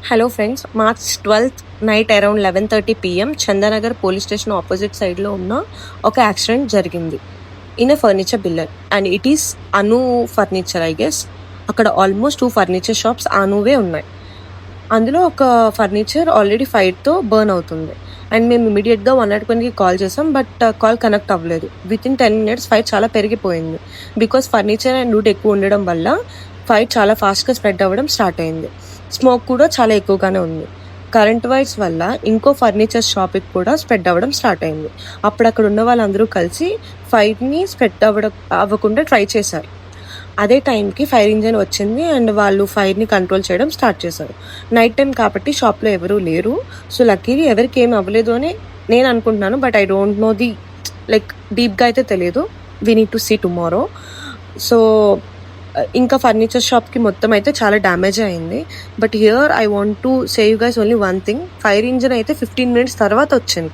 Hello friends, March 12th night around 11:30 PM Chandanagar police station opposite సైడ్లో ఉన్న ఒక accident జరిగింది in a furniture biller and it is Anu furniture. I guess అక్కడ almost 2 furniture shops అనువే ఉన్నాయి. అందులో ఒక furniture already ఫైర్తో burn అవుతుంది and మేము ఇమీడియట్గా 101కి కాల్ చేసాం. బట్ కాల్ కనెక్ట్ అవ్వలేదు. విత్ ఇన్ 10 minutes ఫైర్ చాలా పెరిగిపోయింది. బికాస్ ఫర్నిచర్ అండ్ వుడ్ ఎక్కువ ఉండడం వల్ల ఫైర్ చాలా ఫాస్ట్గా స్ప్రెడ్ అవ్వడం స్టార్ట్ అయింది. స్మోక్ కూడా చాలా ఎక్కువగానే ఉంది. కరెంట్ వైర్స్ వల్ల ఇంకో ఫర్నిచర్ షాప్కి కూడా స్ప్రెడ్ అవ్వడం స్టార్ట్ అయింది. అప్పుడు అక్కడ ఉన్న వాళ్ళందరూ కలిసి ఫైర్ని స్ప్రెడ్ అవ్వకుండా ట్రై చేశారు. అదే టైంకి ఫైర్ ఇంజన్ వచ్చింది అండ్ వాళ్ళు ఫైర్ని కంట్రోల్ చేయడం స్టార్ట్ చేశారు. నైట్ టైం కాబట్టి షాప్లో ఎవరూ లేరు. సో లక్కీలీ ఎవరికి ఏం అవ్వలేదు అని నేను అనుకుంటున్నాను. But I don't know the డీప్గా అయితే తెలియదు. We need to see tomorrow. So ఇంకా ఫర్నిచర్ షాప్కి మొత్తం అయితే చాలా డ్యామేజ్ అయింది. But here I want to say you guys only one thing. Fire engine అయితే 15 minutes తర్వాత వచ్చింది.